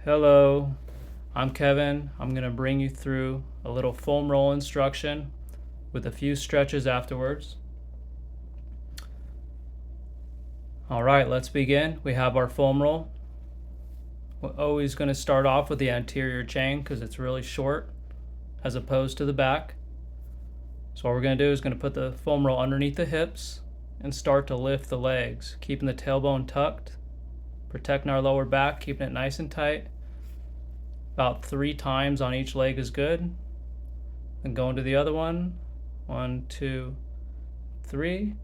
Hello, I'm Kevin. I'm going to bring you through a little foam roll instruction with a few stretches afterwards. All right, let's begin. We have our foam roll. We're always going to start off with the anterior chain because it's really short as opposed to the back. So what we're going to do is going to put the foam roll underneath the hips and start to lift the legs, keeping the tailbone tucked, protecting our lower back, keeping it nice and tight. About 3 times on each leg is good. Then going to the other one. 1, 2, 3.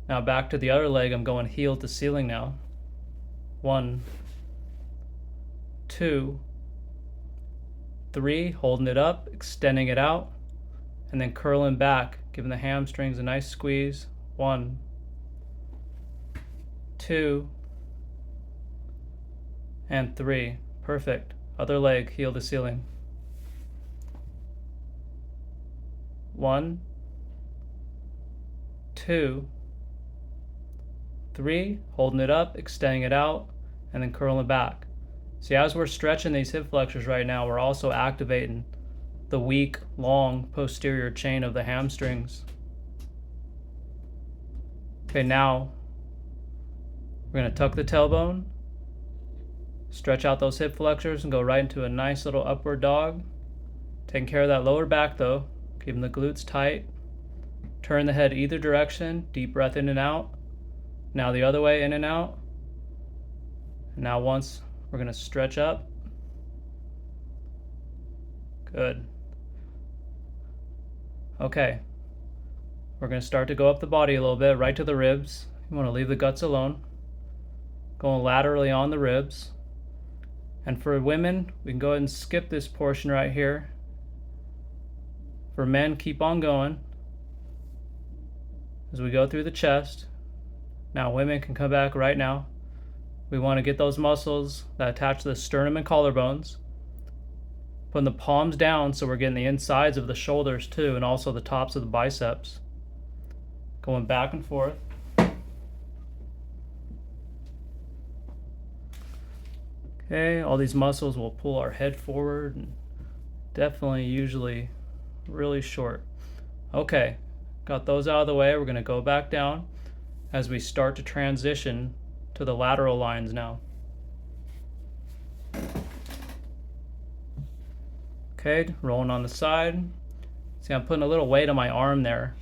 Now back to the other leg. I'm going heel to ceiling now. 1, 2, 3. Holding it up, extending it out, and then curling back, giving the hamstrings a nice squeeze. 1, 2, and 3. Perfect. Other leg, heel to ceiling. 1, 2, 3. Holding it up, extending it out, and then curling back. See, as we're stretching these hip flexors right now, we're also activating the weak, long posterior chain of the hamstrings. Okay, now we're going to tuck the tailbone, stretch out those hip flexors, and go right into a nice little upward dog. Taking care of that lower back though, keeping the glutes tight. Turn the head either direction, deep breath in and out. Now the other way, in and out. And now once, we're going to stretch up. Good. Okay. We're going to start to go up the body a little bit, right to the ribs. You want to leave the guts alone. Going laterally on the ribs. And for women, we can go ahead and skip this portion right here. For men, keep on going as we go through the chest. Now women can come back right now. We want to get those muscles that attach to the sternum and collarbones. Putting the palms down so we're getting the insides of the shoulders too, and also the tops of the biceps. Going back and forth. Okay, all these muscles will pull our head forward and definitely usually really short. Okay, got those out of the way. We're going to go back down as we start to transition to the lateral lines now. Okay, rolling on the side. See, I'm putting a little weight on my arm there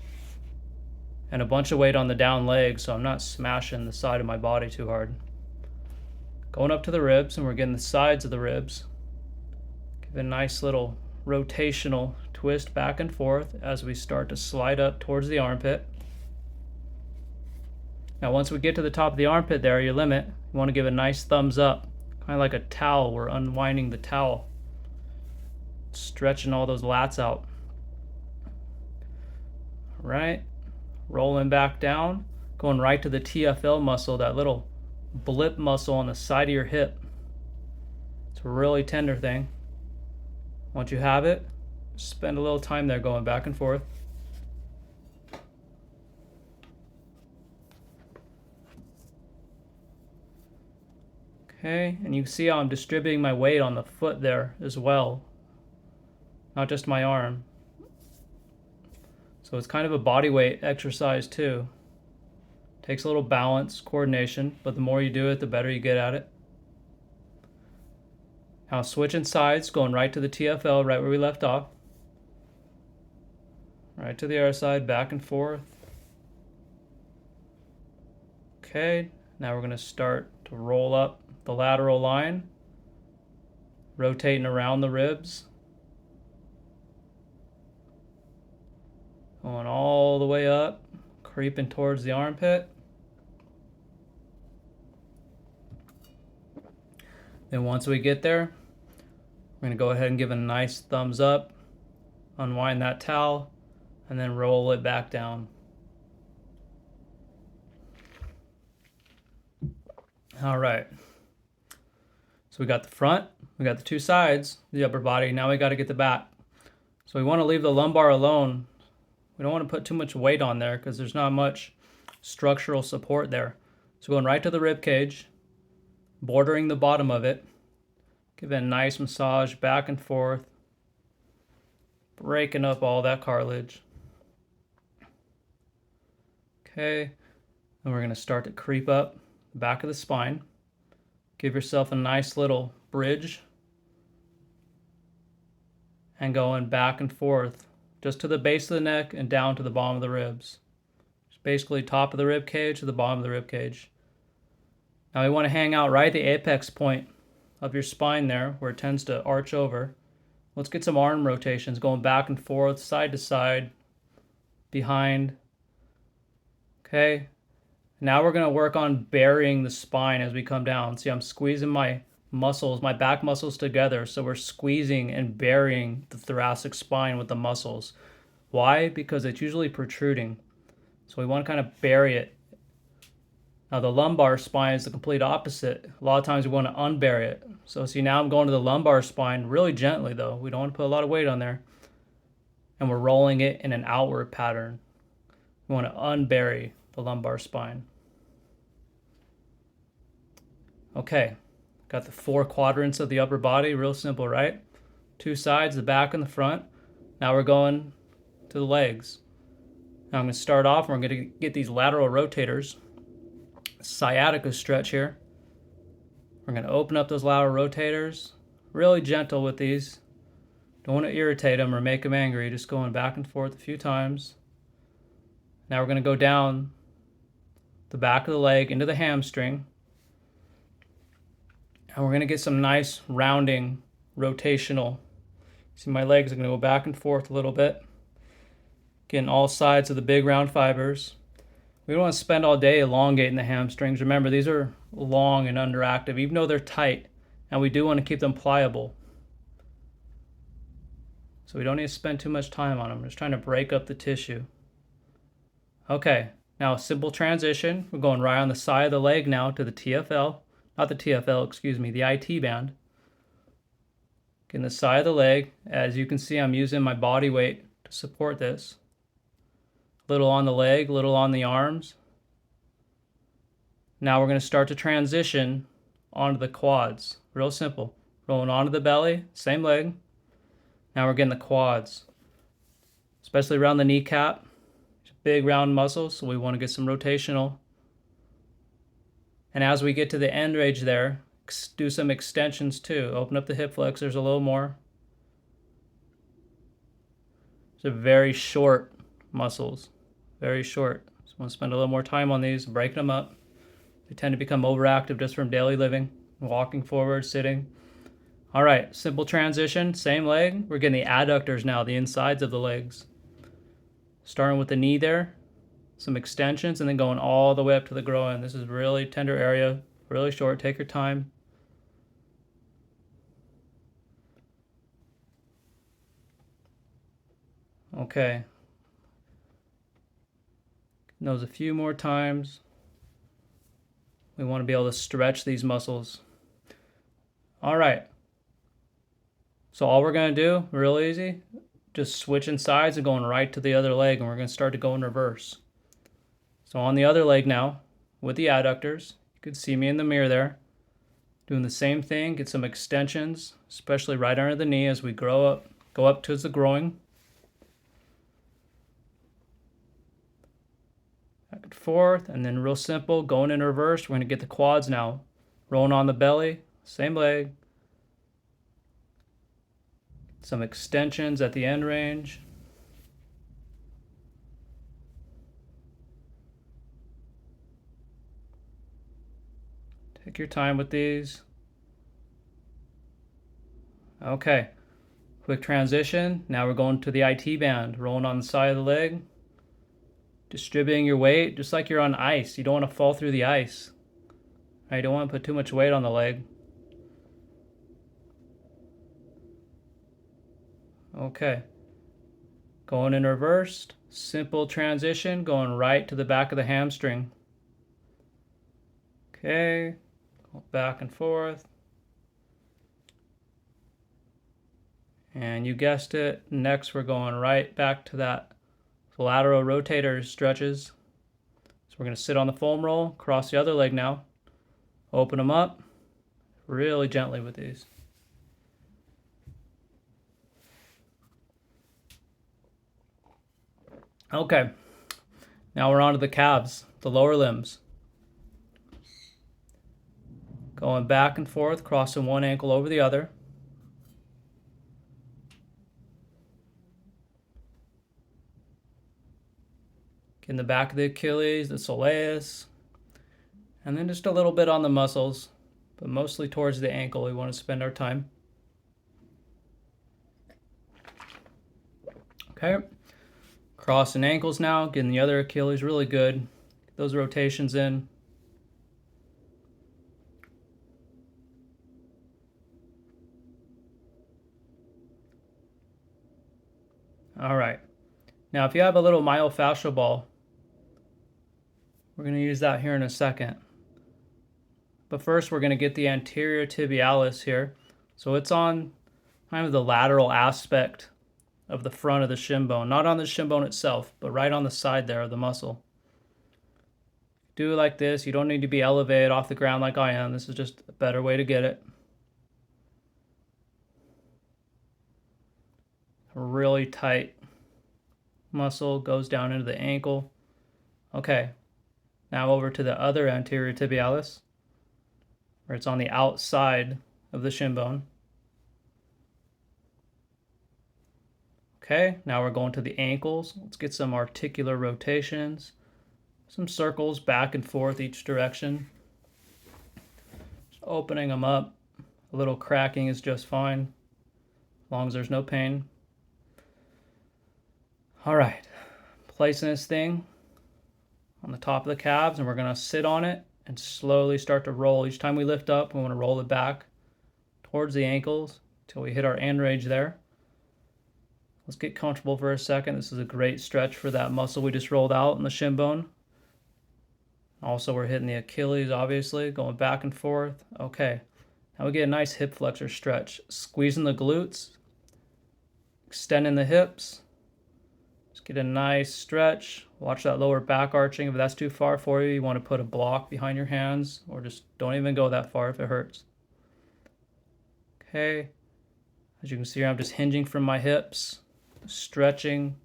and a bunch of weight on the down leg so I'm not smashing the side of my body too hard. Going up to the ribs, and we're getting the sides of the ribs. Give a nice little rotational twist back and forth as we start to slide up towards the armpit. Now once we get to the top of the armpit there, your limit, you want to give a nice thumbs up, kind of like a towel. We're unwinding the towel, stretching all those lats out. All right, rolling back down, going right to the TFL muscle, that little blip muscle on the side of your hip. It's a really tender thing. Once you have it, spend a little time there going back and forth. Okay, and you can see how I'm distributing my weight on the foot there as well, not just my arm. So it's kind of a body weight exercise too. Takes a little balance, coordination, but the more you do it, the better you get at it. Now switching sides, going right to the TFL, right where we left off. Right to the other side, back and forth. Okay, now we're going to start to roll up the lateral line, rotating around the ribs. Going all the way up, creeping towards the armpit. Then once we get there, we're going to go ahead and give a nice thumbs up, unwind that towel, and then roll it back down. All right. So we got the front, we got the 2 sides, the upper body. Now we got to get the back. So we want to leave the lumbar alone. We don't want to put too much weight on there because there's not much structural support there. So going right to the rib cage, bordering the bottom of it, Give it a nice massage back and forth, breaking up all that cartilage. Okay, and we're going to start to creep up the back of the spine. Give yourself a nice little bridge and going back and forth just to the base of the neck and down to the bottom of the ribs. Just basically top of the rib cage to the bottom of the rib cage. Now we want to hang out right at the apex point of your spine there where it tends to arch over. Let's get some arm rotations going back and forth, side to side, behind. Okay. Now we're going to work on burying the spine as we come down. See, I'm squeezing my muscles, my back muscles together. So we're squeezing and burying the thoracic spine with the muscles. Why? Because it's usually protruding. So we want to kind of bury it. Now the lumbar spine is the complete opposite. A lot of times we want to unbury it. So see, now I'm going to the lumbar spine really gently though. We don't want to put a lot of weight on there. And we're rolling it in an outward pattern. We want to unbury the lumbar spine. Okay, got the 4 quadrants of the upper body, real simple, right? 2 sides, the back and the front. Now we're going to the legs. Now I'm going to start off and we're going to get these lateral rotators. Sciatica stretch here. We're going to open up those lateral rotators. Really gentle with these. Don't want to irritate them or make them angry. Just going back and forth a few times. Now we're going to go down the back of the leg into the hamstring. And we're going to get some nice rounding, rotational. See, my legs are going to go back and forth a little bit. Getting all sides of the big round fibers. We don't want to spend all day elongating the hamstrings. Remember, these are long and underactive, even though they're tight. And we do want to keep them pliable. So we don't need to spend too much time on them. We're just trying to break up the tissue. Okay, now a simple transition. We're going right on the side of the leg now to the TFL. Not the TFL, excuse me, the IT band. Getting the side of the leg. As you can see, I'm using my body weight to support this. Little on the leg, little on the arms. Now we're going to start to transition onto the quads. Real simple. Rolling onto the belly, same leg. Now we're getting the quads, especially around the kneecap. Big round muscles, so we want to get some rotational. And as we get to the end range there, do some extensions too. Open up the hip flexors a little more. These are very short muscles. Very short. So I want to spend a little more time on these, breaking them up. They tend to become overactive just from daily living, walking forward, sitting. All right, simple transition, same leg. We're getting the adductors now, the insides of the legs. Starting with the knee there, some extensions, and then going all the way up to the groin. This is really tender area, really short. Take your time. Okay. Those a few more times. We want to be able to stretch these muscles. All right. So all we're going to do, real easy, just switching sides and going right to the other leg, and we're going to start to go in reverse. So on the other leg now, with the adductors, you can see me in the mirror there, doing the same thing. Get some extensions, especially right under the knee as we go up towards the groin. Back and forth, and then real simple, going in reverse. We're going to get the quads now. Rolling on the belly, same leg. Some extensions at the end range. Take your time with these. Okay, quick transition. Now we're going to the IT band, rolling on the side of the leg. Distributing your weight just like you're on ice. You don't want to fall through the ice. Right? You don't want to put too much weight on the leg. Okay. Going in reversed. Simple transition. Going right to the back of the hamstring. Okay. Back and forth. And you guessed it. Next we're going right back to that lateral rotator stretches. So we're going to sit on the foam roll, cross the other leg now. Open them up really gently with these. Okay, now we're on to the calves, the lower limbs. Going back and forth, crossing one ankle over the other. Getting the back of the Achilles, the soleus, and then just a little bit on the muscles, but mostly towards the ankle we want to spend our time. Okay, crossing ankles now, getting the other Achilles really good. Get those rotations in. All right, now if you have a little myofascial ball, we're going to use that here in a second. But first we're going to get the anterior tibialis here. So it's on kind of the lateral aspect of the front of the shin bone, not on the shin bone itself, but right on the side there of the muscle. Do it like this. You don't need to be elevated off the ground like I am. This is just a better way to get it. A really tight muscle goes down into the ankle. Okay, now over to the other anterior tibialis, where it's on the outside of the shin bone. Okay, now we're going to the ankles. Let's get some articular rotations, some circles back and forth each direction. Just opening them up. A little cracking is just fine, as long as there's no pain. All right, placing this thing on the top of the calves, and we're going to sit on it and slowly start to roll. Each time we lift up, we want to roll it back towards the ankles until we hit our end range there. Let's get comfortable for a second. This is a great stretch for that muscle we just rolled out in the shin bone. Also, we're hitting the Achilles, obviously, going back and forth. Okay, now we get a nice hip flexor stretch. Squeezing the glutes, extending the hips. Just get a nice stretch. Watch that lower back arching. If that's too far for you, you want to put a block behind your hands, or just don't even go that far if it hurts. Okay, as you can see here, I'm just hinging from my hips, stretching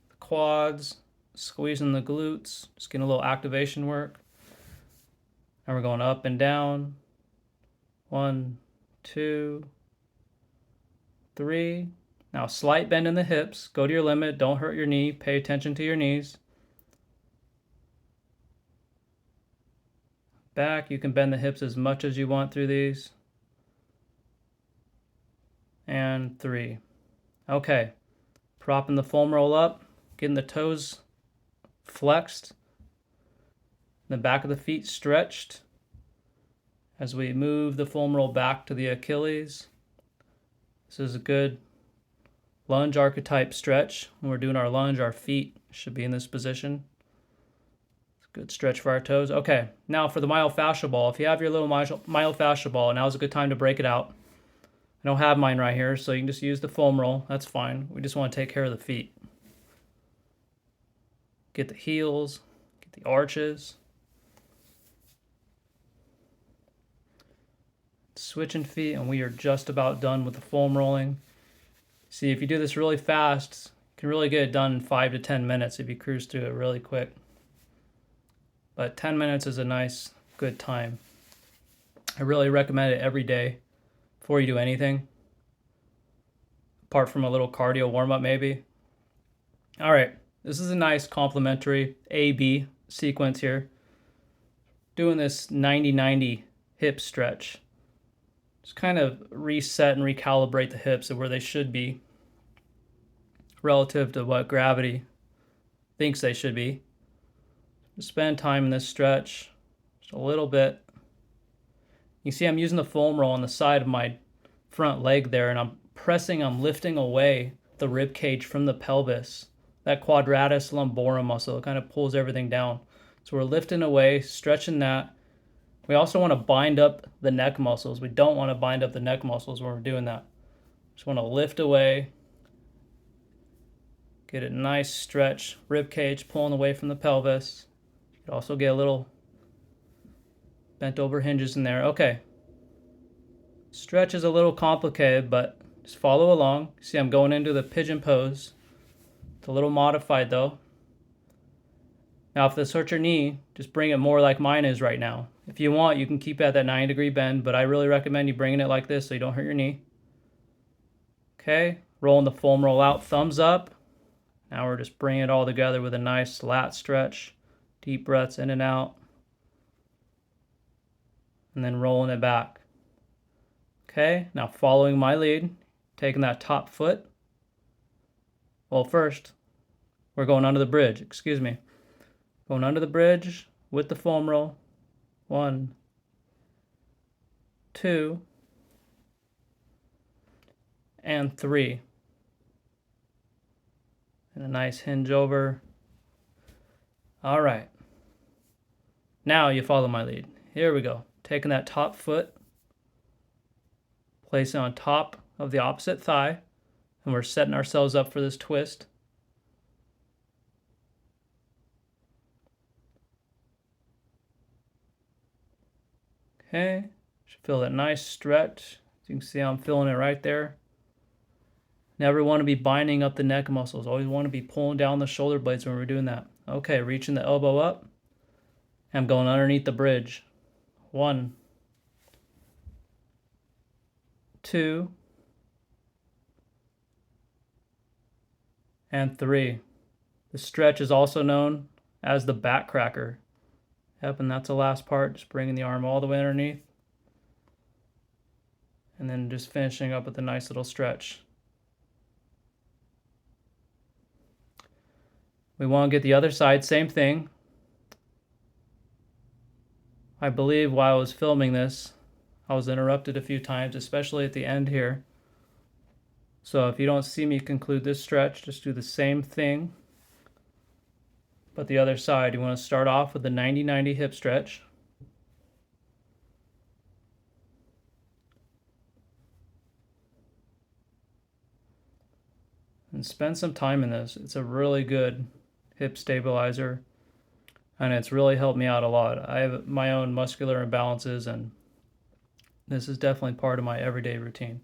the quads, squeezing the glutes, just getting a little activation work. And we're going up and down. 1, 2, 3. Now slight bend in the hips. Go to your limit. Don't hurt your knee. Pay attention to your knees. Back. You can bend the hips as much as you want through these. And 3. Okay. Propping the foam roll up. Getting the toes flexed. The back of the feet stretched. As we move the foam roll back to the Achilles. This is a good lunge archetype stretch. When we're doing our lunge, our feet should be in this position. It's a good stretch for our toes. Okay, now for the myofascial ball. If you have your little myofascial ball, now's a good time to break it out. I don't have mine right here, so you can just use the foam roll. That's fine. We just want to take care of the feet. Get the heels, get the arches. Switching feet, and we are just about done with the foam rolling. See, if you do this really fast, you can really get it done in 5 to 10 minutes if you cruise through it really quick. But 10 minutes is a nice, good time. I really recommend it every day before you do anything, apart from a little cardio warm-up maybe. All right, this is a nice complementary A-B sequence here. Doing this 90-90 hip stretch. Just kind of reset and recalibrate the hips to where they should be relative to what gravity thinks they should be. Just spend time in this stretch, just a little bit. You see I'm using the foam roll on the side of my front leg there, and I'm lifting away the rib cage from the pelvis. That quadratus lumborum muscle, it kind of pulls everything down. So we're lifting away, stretching that. We also want to bind up the neck muscles. We don't want to bind up the neck muscles when we're doing that. Just want to lift away, get a nice stretch, rib cage pulling away from the pelvis. You could also get a little bent over hinges in there. Okay. Stretch is a little complicated, but just follow along. See, I'm going into the pigeon pose. It's a little modified though. Now, if this hurts your knee, just bring it more like mine is right now. If you want, you can keep it at that 90-degree bend, but I really recommend you bringing it like this so you don't hurt your knee. Okay, rolling the foam roll out, thumbs up. Now we're just bringing it all together with a nice lat stretch. Deep breaths in and out. And then rolling it back. Okay, now following my lead, taking that top foot. Well, first, we're going under the bridge, excuse me. Going under the bridge with the foam roll. 1, 2, and 3. And a nice hinge over. All right. Now you follow my lead. Here we go. Taking that top foot, placing it on top of the opposite thigh, and we're setting ourselves up for this twist. Okay, should feel that nice stretch. As you can see, I'm feeling it right there. Never want to be binding up the neck muscles. Always want to be pulling down the shoulder blades when we're doing that. Okay, reaching the elbow up. I'm going underneath the bridge. 1, 2, and 3. The stretch is also known as the back cracker. Yep, and that's the last part, just bringing the arm all the way underneath. And then just finishing up with a nice little stretch. We want to get the other side, same thing. I believe while I was filming this, I was interrupted a few times, especially at the end here. So if you don't see me conclude this stretch, just do the same thing. But the other side, you want to start off with the 90-90 hip stretch. And spend some time in this. It's a really good hip stabilizer. And it's really helped me out a lot. I have my own muscular imbalances, and this is definitely part of my everyday routine.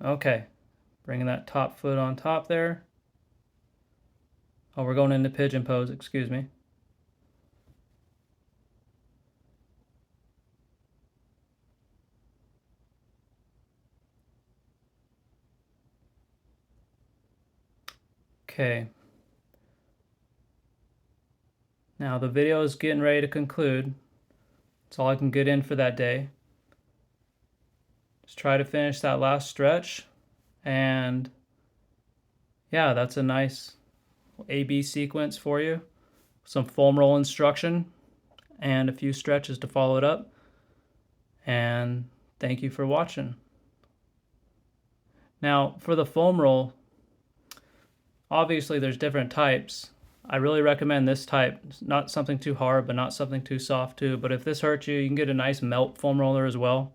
Okay, bringing that top foot on top there. Oh, we're going into pigeon pose, excuse me. Okay. Now the video is getting ready to conclude. That's all I can get in for that day. Just try to finish that last stretch. And yeah, that's a nice A-B sequence for you. Some foam roll instruction and a few stretches to follow it up. And thank you for watching. Now for the foam roll, obviously there's different types. I really recommend this type. It's not something too hard, but not something too soft too. But if this hurts you, you can get a nice melt foam roller as well.